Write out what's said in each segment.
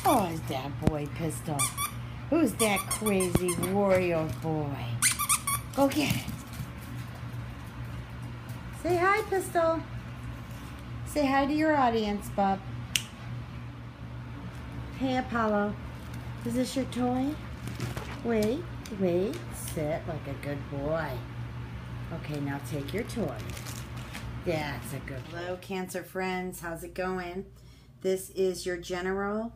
Oh, is that boy Pistol? Who's that crazy warrior boy? Go get it. Say hi, Pistol. Say hi to your audience, bub. Hey, Apollo. Is this your toy? Wait, sit like a good boy. Okay, now take your toy. That's a good boy. Hello, Cancer friends. How's it going? This is your General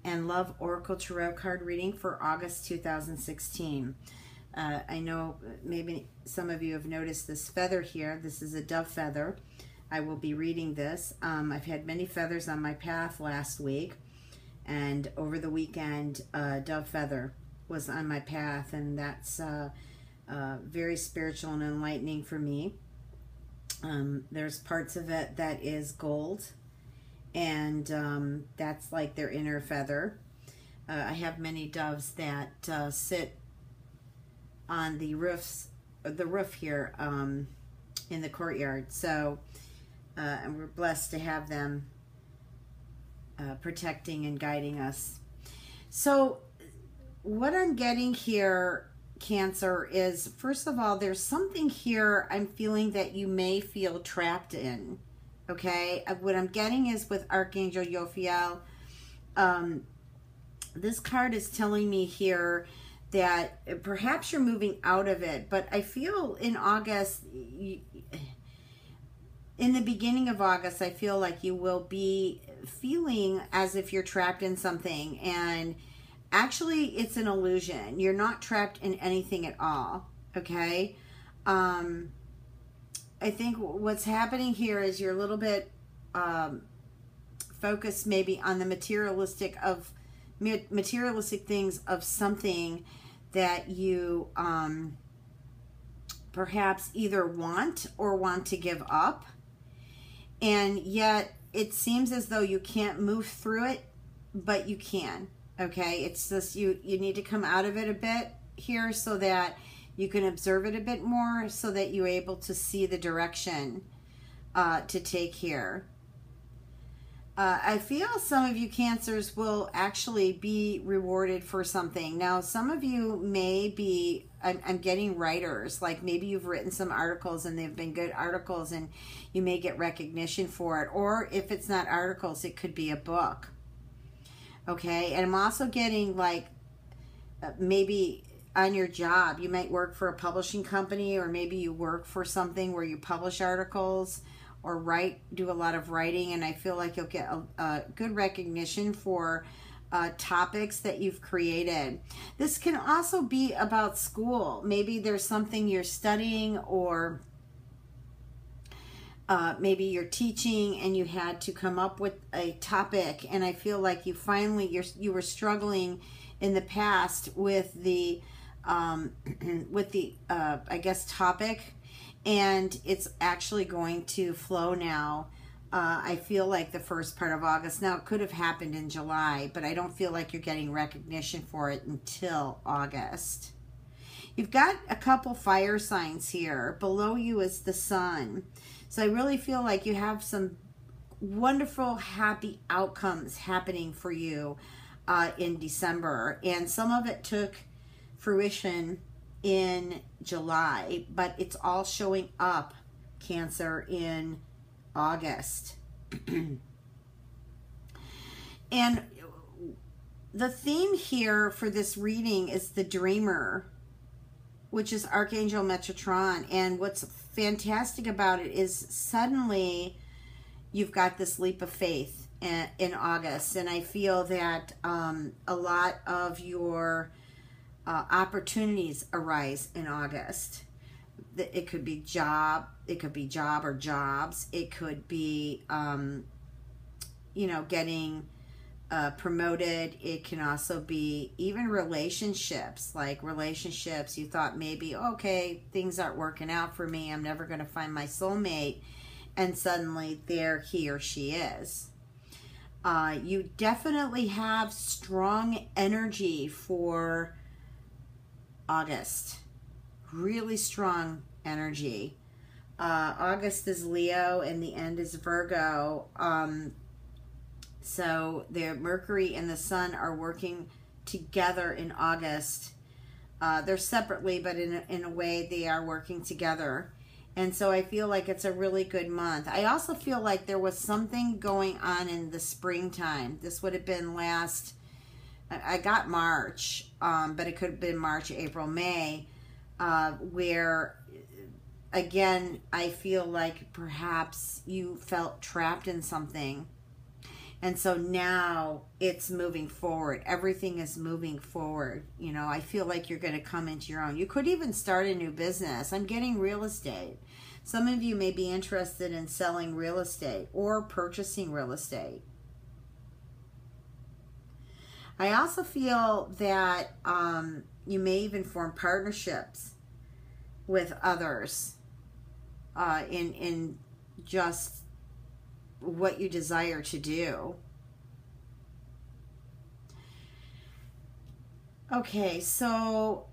and Love Oracle Tarot card reading for August 2016. I know maybe some of you have noticed this feather here. This is a dove feather. I will be reading this. I've had many feathers on my path last week, and over the weekend, dove feather was on my path, and that's very spiritual and enlightening for me. There's parts of it that is gold, and that's like their inner feather. I have many doves that sit on the roof here in the courtyard. So, and we're blessed to have them protecting and guiding us. So, what I'm getting here, Cancer, is first of all, there's something here I'm feeling that you may feel trapped in. Okay, what I'm getting is with Archangel Jophiel, this card is telling me here that perhaps you're moving out of it, but I feel in August, in the beginning of August, I feel like you will be feeling as if you're trapped in something, and actually it's an illusion. You're not trapped in anything at all, okay? I think what's happening here is you're a little bit focused maybe on the materialistic things of something that you perhaps either want or want to give up, and yet it seems as though you can't move through it, but you can. Okay, it's just you need to come out of it a bit here so that you can observe it a bit more, so that you're able to see the direction to take here. I feel some of you Cancers will actually be rewarded for something. Now, some of you may be, I'm getting writers, like maybe you've written some articles and they've been good articles and you may get recognition for it. Or if it's not articles, it could be a book. Okay, and I'm also getting like maybe on your job, you might work for a publishing company, or maybe you work for something where you publish articles or do a lot of writing, and I feel like you'll get a good recognition for topics that you've created. This can also be about school. Maybe there's something you're studying, or maybe you're teaching and you had to come up with a topic, and I feel like you finally, you were struggling in the past with the I guess topic, and it's actually going to flow now. I feel like the first part of August. Now, it could have happened in July, but I don't feel like you're getting recognition for it until August. You've got a couple fire signs here. Below you is the sun. So I really feel like you have some wonderful, happy outcomes happening for you in December. And some of it took fruition in July, but it's all showing up, Cancer, in August. And the theme here for this reading is the Dreamer, which is Archangel Metatron. And what's fantastic about it is suddenly you've got this leap of faith in August. And I feel that a lot of your opportunities arise in August. It could be job or jobs. It could be, you know, getting promoted. It can also be even relationships, like relationships you thought maybe, okay, things aren't working out for me, I'm never going to find my soulmate, and suddenly there he or she is. You definitely have strong energy for August. Really strong energy. August is Leo and the end is Virgo. So the Mercury and the Sun are working together in August. They're separately, but in a way they are working together. And so I feel like it's a really good month. I also feel like there was something going on in the springtime. This would have been last, I got March, but it could have been March, April, May, where, again, I feel like perhaps you felt trapped in something. And so now it's moving forward. Everything is moving forward. You know, I feel like you're going to come into your own. You could even start a new business. I'm getting real estate. Some of you may be interested in selling real estate or purchasing real estate. I also feel that you may even form partnerships with others in just what you desire to do. Okay, so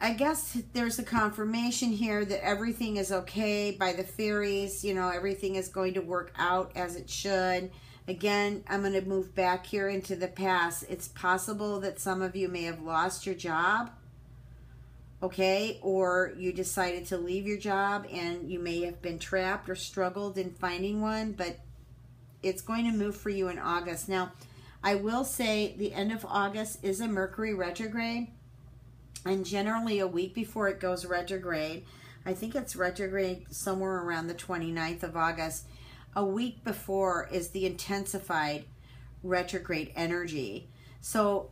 I guess there's a confirmation here that everything is okay by the fairies. You know, everything is going to work out as it should. Again, I'm going to move back here into the past. It's possible that some of you may have lost your job. Okay, or you decided to leave your job and you may have been trapped or struggled in finding one, but it's going to move for you in August. Now, I will say the end of August is a Mercury retrograde, and generally a week before it goes retrograde, I think it's retrograde somewhere around the 29th of August, a week before is the intensified retrograde energy. So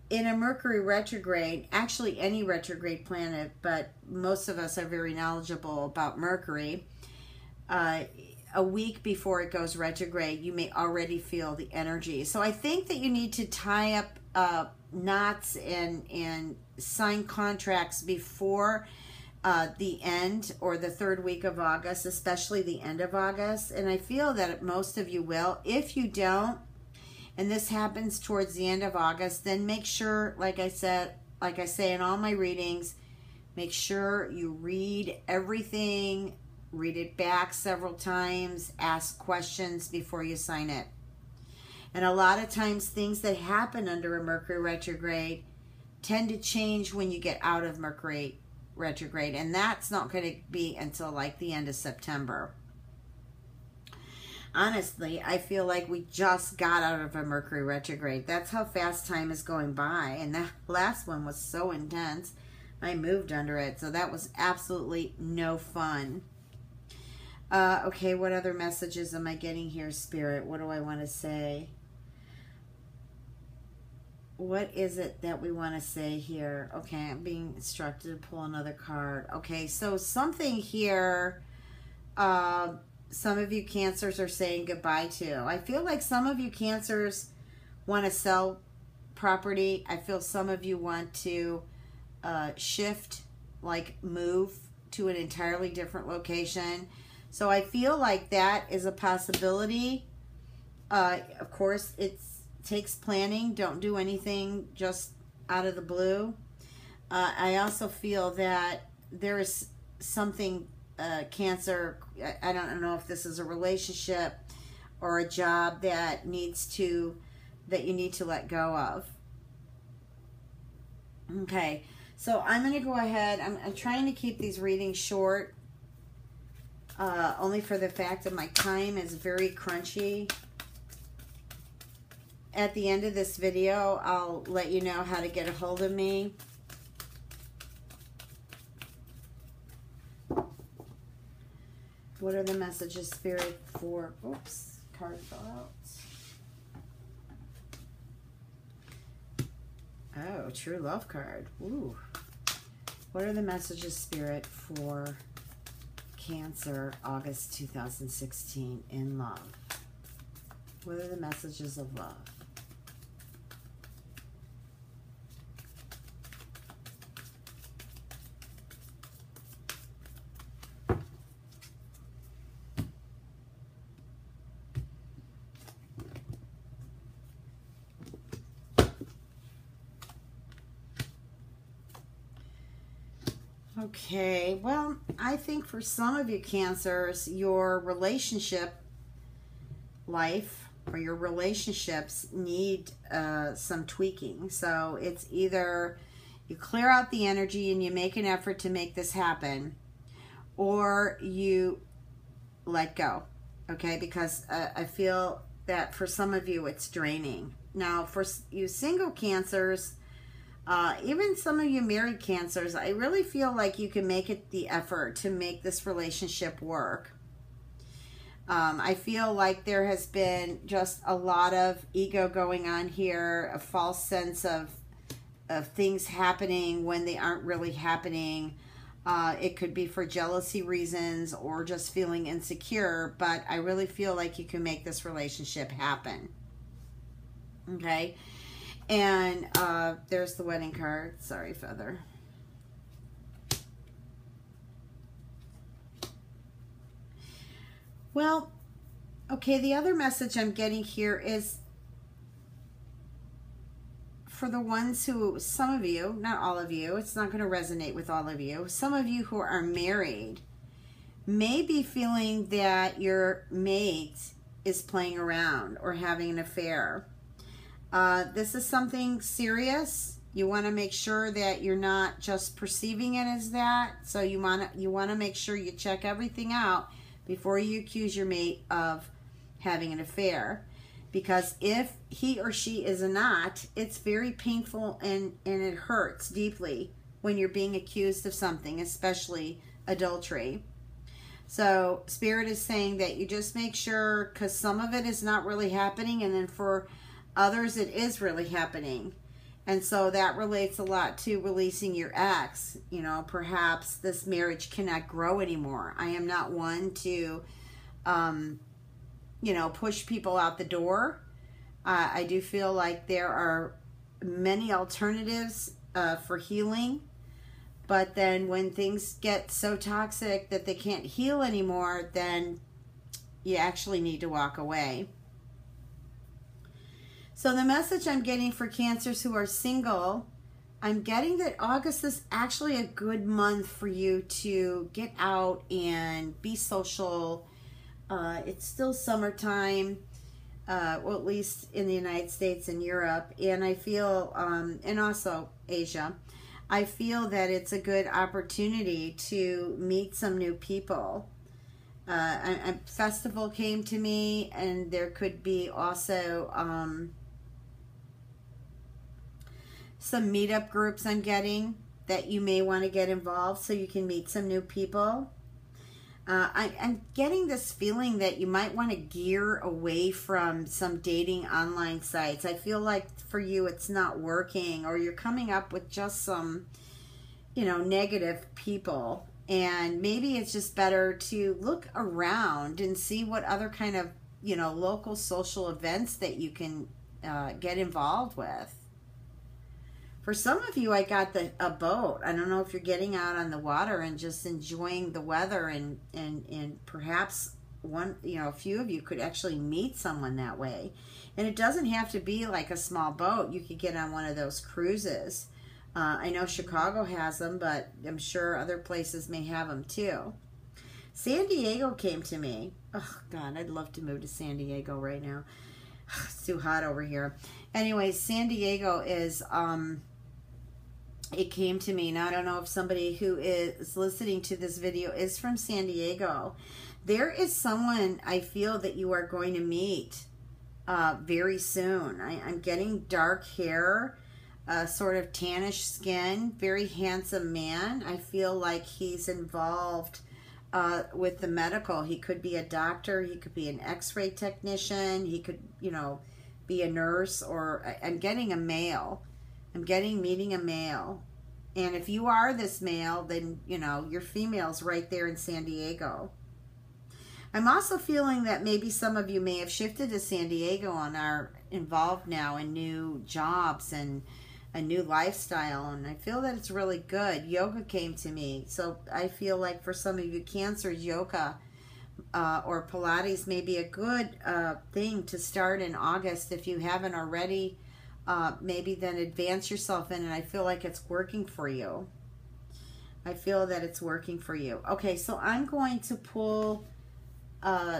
in a Mercury retrograde, actually any retrograde planet, but most of us are very knowledgeable about Mercury, a week before it goes retrograde, you may already feel the energy. So I think that you need to tie up knots and sign contracts before the end or the third week of August, especially the end of August. And I feel that most of you will. If you don't, and this happens towards the end of August, then make sure, like I say in all my readings, make sure you read everything, read it back several times, ask questions before you sign it. And a lot of times things that happen under a Mercury retrograde tend to change when you get out of Mercury retrograde, and that's not going to be until like the end of September. Honestly, I feel like we just got out of a Mercury retrograde. That's how fast time is going by. And that last one was so intense. I moved under it. So that was absolutely no fun. Okay, what other messages am I getting here, Spirit? What do I want to say? What is it that we want to say here? Okay, I'm being instructed to pull another card. Okay, so something here... some of you Cancers are saying goodbye to. I feel like some of you Cancers want to sell property. I feel some of you want to shift, like move to an entirely different location. So I feel like that is a possibility. Of course, it takes planning. Don't do anything just out of the blue. I also feel that there is something Cancer, I don't know if this is a relationship or a job that you need to let go of. Okay, so I'm going to go ahead. I'm trying to keep these readings short, only for the fact that my time is very crunchy. At the end of this video, I'll let you know how to get a hold of me. What are the messages, Spirit, for... Oops, card fell out. Oh, True Love card. Ooh. What are the messages, Spirit, for Cancer, August 2016, in love? What are the messages of love? Okay, well, I think for some of you Cancers, your relationship life or your relationships need some tweaking. So it's either you clear out the energy and you make an effort to make this happen, or you let go, okay? Because I feel that for some of you it's draining. Now, for you single Cancers, even some of you married Cancers, I really feel like you can make it the effort to make this relationship work. I feel like there has been just a lot of ego going on here, a false sense of things happening when they aren't really happening. It could be for jealousy reasons or just feeling insecure, but I really feel like you can make this relationship happen. Okay? And there's the wedding card. Sorry, Feather. Well, okay, the other message I'm getting here is for the ones who, some of you, not all of you, it's not going to resonate with all of you. Some of you who are married may be feeling that your mate is playing around or having an affair. This is something serious. You want to make sure that you're not just perceiving it as that. So you want to make sure you check everything out before you accuse your mate of having an affair. Because if he or she is not, it's very painful and it hurts deeply when you're being accused of something, especially adultery. So Spirit is saying that you just make sure, because some of it is not really happening, and then for others it is really happening. And so that relates a lot to releasing your ex. You know, perhaps this marriage cannot grow anymore. I am not one to, you know, push people out the door. I do feel like there are many alternatives for healing. But then when things get so toxic that they can't heal anymore, then you actually need to walk away. So the message I'm getting for Cancers who are single, I'm getting that August is actually a good month for you to get out and be social. It's still summertime, well, at least in the United States and Europe. And I feel, and also Asia, I feel that it's a good opportunity to meet some new people. A festival came to me, and there could be also some meetup groups I'm getting that you may want to get involved so you can meet some new people. I'm getting this feeling that you might want to gear away from some dating online sites. I feel like for you it's not working, or you're coming up with just some, you know, negative people. And maybe it's just better to look around and see what other kind of, you know, local social events that you can get involved with. For some of you, I got a boat. I don't know if you're getting out on the water and just enjoying the weather, and perhaps one, you know, a few of you could actually meet someone that way. And it doesn't have to be like a small boat. You could get on one of those cruises. I know Chicago has them, but I'm sure other places may have them too. San Diego came to me. Oh, God, I'd love to move to San Diego right now. It's too hot over here. Anyway, San Diego is... it came to me. Now, I don't know if somebody who is listening to this video is from San Diego. There is someone I feel that you are going to meet very soon. I'm getting dark hair, sort of tannish skin, very handsome man. I feel like he's involved with the medical. He could be a doctor. He could be an x-ray technician. He could, you know, be a nurse, or I'm getting a male. I'm meeting a male. And if you are this male, then, you know, your female's right there in San Diego. I'm also feeling that maybe some of you may have shifted to San Diego and are involved now in new jobs and a new lifestyle. And I feel that it's really good. Yoga came to me. So I feel like for some of you Cancers, yoga or Pilates may be a good thing to start in August if you haven't already. Maybe then advance yourself in, and I feel like it's working for you. I feel that it's working for you. Okay, so I'm going to pull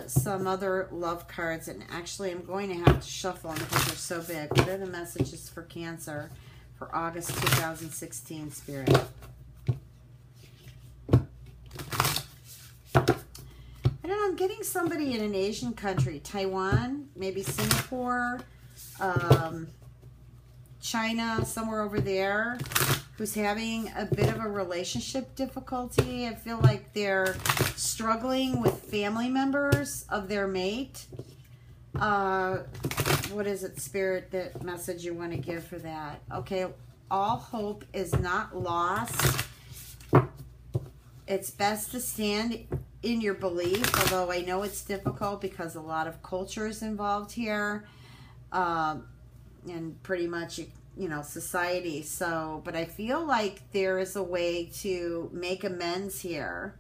some other love cards, and actually I'm going to have to shuffle them because they're so big. What are the messages for Cancer for August 2016, Spirit? I don't know, I'm getting somebody in an Asian country, Taiwan, maybe Singapore, China, somewhere over there, who's having a bit of a relationship difficulty. I feel like they're struggling with family members of their mate. What is it, Spirit, that message you want to give for that? Okay, all hope is not lost. It's best to stand in your belief, although I know it's difficult because a lot of culture is involved here, and pretty much, you know, society. So, but I feel like there is a way to make amends here.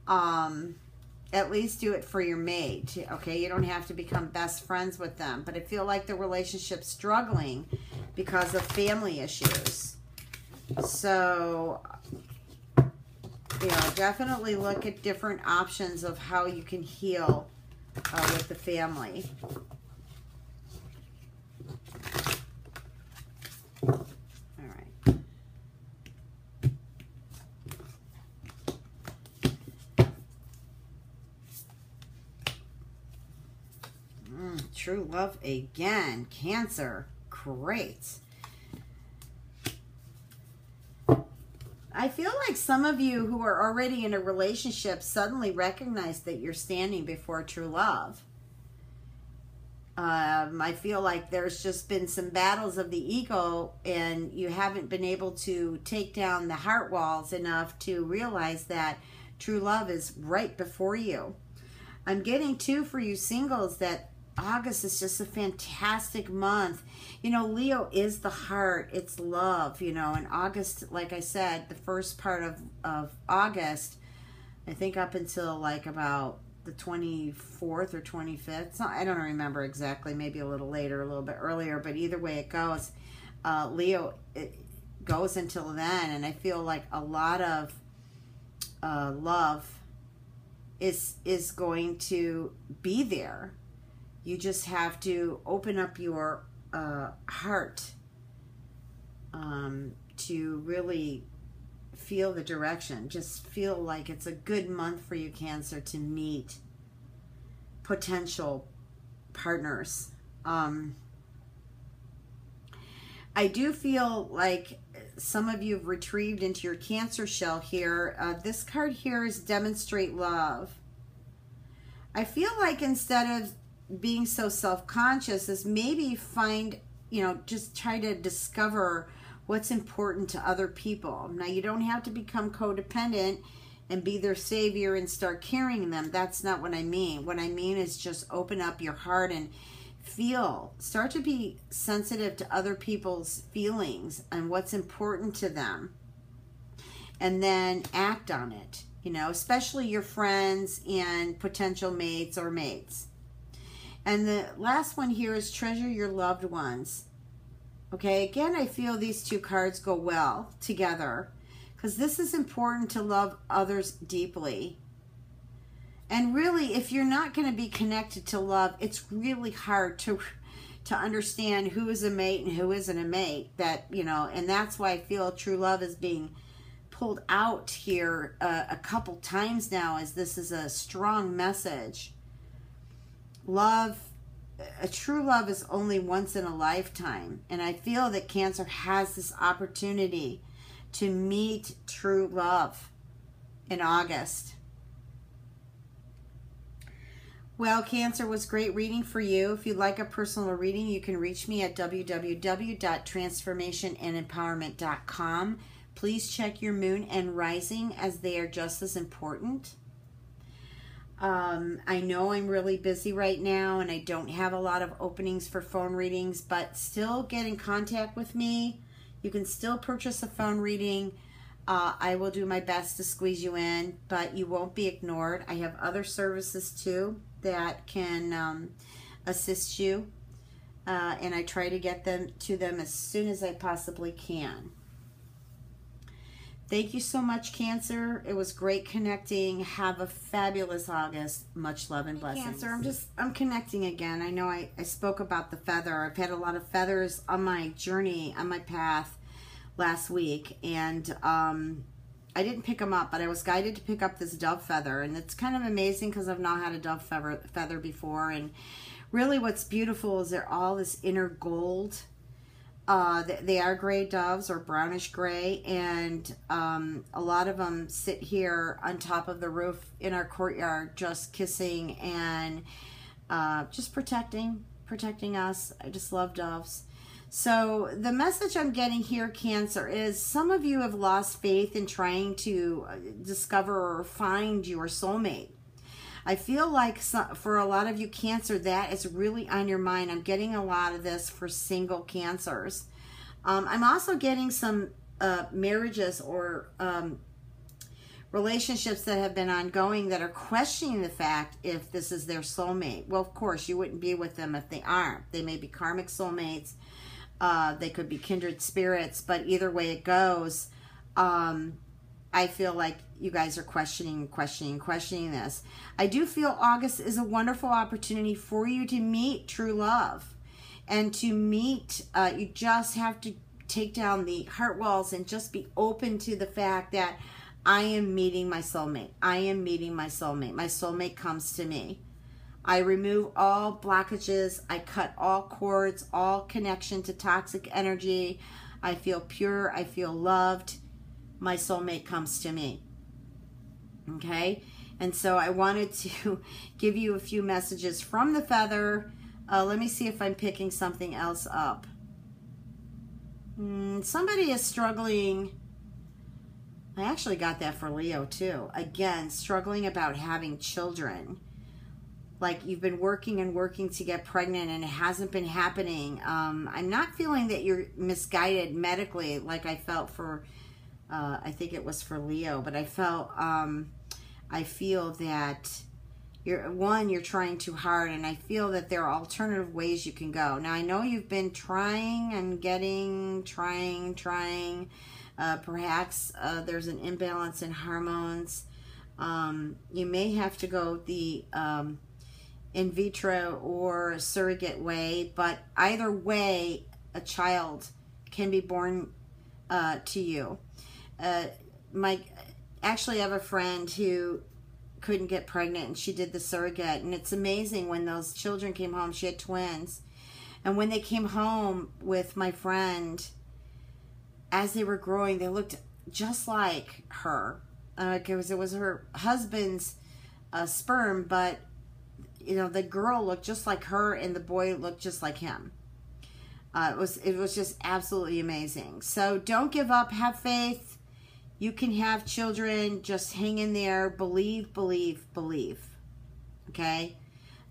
At least do it for your mate, okay? You don't have to become best friends with them, but I feel like the relationship's struggling because of family issues. So, you know, definitely look at different options of how you can heal with the family. All right. True love again. Cancer. Great. I feel like some of you who are already in a relationship suddenly recognize that you're standing before true love. I feel like there's just been some battles of the ego and you haven't been able to take down the heart walls enough to realize that true love is right before you. I'm getting too for you singles that August is just a fantastic month. You know, Leo is the heart. It's love, you know. And August, like I said, the first part of August, I think up until like about the 24th or 25th. So I don't remember exactly. Maybe a little later, a little bit earlier. But either way it goes, Leo, it goes until then. And I feel like a lot of love is going to be there. You just have to open up your heart to really feel the direction. Just feel like it's a good month for you, Cancer, to meet potential partners. I do feel like some of you have retrieved into your Cancer shell here. This card here is demonstrate love. I feel like instead of being so self-conscious is maybe find, you know, just try to discover what's important to other people. Now, you don't have to become codependent and be their savior and start carrying them. That's not what I mean. What I mean is just open up your heart and start to be sensitive to other people's feelings and what's important to them. And then act on it, you know, especially your friends and potential mates or mates. And the last one here is treasure your loved ones. Okay, again, I feel these two cards go well together because this is important to love others deeply. And really, if you're not going to be connected to love, it's really hard to understand who is a mate and who isn't a mate. That, you know, and that's why I feel true love is being pulled out here a couple times now, as this is a strong message. Love, a true love is only once in a lifetime. And I feel that Cancer has this opportunity to meet true love in August. Well, Cancer, was great reading for you. If you'd like a personal reading, you can reach me at www.transformationandempowerment.com. Please check your moon and rising, as they are just as important. I know I'm really busy right now and I don't have a lot of openings for phone readings, but still get in contact with me. You can still purchase a phone reading. I will do my best to squeeze you in, but you won't be ignored. I have other services too that can assist you, and I try to get them to them as soon as I possibly can. Thank you so much, Cancer. It was great connecting. Have a fabulous August. Much love and blessings. Cancer, I'm connecting again. I know I spoke about the feather. I've had a lot of feathers on my journey, on my path last week, and I didn't pick them up, but I was guided to pick up this dove feather, and it's kind of amazing because I've not had a dove feather before, and really what's beautiful is they're all this inner gold. They are gray doves or brownish gray, and a lot of them sit here on top of the roof in our courtyard just kissing and just protecting us. I just love doves. So the message I'm getting here, Cancer, is some of you have lost faith in trying to discover or find your soulmate. I feel like for a lot of you, Cancer, that is really on your mind. I'm getting a lot of this for single Cancers. I'm also getting some marriages or relationships that have been ongoing that are questioning the fact if this is their soulmate. Well, of course, you wouldn't be with them if they aren't. They may be karmic soulmates. They could be kindred spirits, but either way it goes, I feel like you guys are questioning this. I do feel August is a wonderful opportunity for you to meet true love. And to meet, you just have to take down the heart walls and just be open to the fact that I am meeting my soulmate. I am meeting my soulmate. My soulmate comes to me. I remove all blockages. I cut all cords, all connection to toxic energy. I feel pure. I feel loved. My soulmate comes to me. Okay? And so I wanted to give you a few messages from the feather. Let me see if I'm picking something else up. Somebody is struggling. I actually got that for Leo too. Again, struggling about having children. Like you've been working and working to get pregnant and it hasn't been happening. I'm not feeling that you're misguided medically like I felt for, I think it was for Leo, but I feel that you're trying too hard, and I feel that there are alternative ways you can go. Now, I know you've been trying and trying. Perhaps there's an imbalance in hormones. You may have to go the in vitro or surrogate way, but either way, a child can be born to you. Actually, I have a friend who couldn't get pregnant, and she did the surrogate, and it's amazing when those children came home. She had twins, and when they came home with my friend, as they were growing, they looked just like her. It was her husband's sperm, but you know, the girl looked just like her and the boy looked just like him. It was just absolutely amazing. So don't give up. Have faith. You can have children. Just hang in there. Believe. Okay?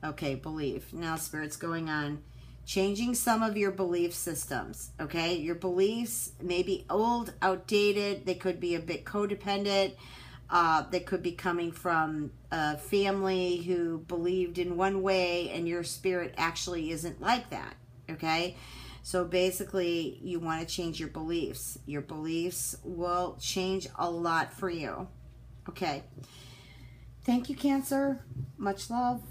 Okay, believe. Now, Spirit's going on. Changing some of your belief systems. Okay? Your beliefs may be old, outdated. They could be a bit codependent. They could be coming from a family who believed in one way and your spirit actually isn't like that. Okay? So basically, you want to change your beliefs. Your beliefs will change a lot for you. Okay. Thank you, Cancer. Much love.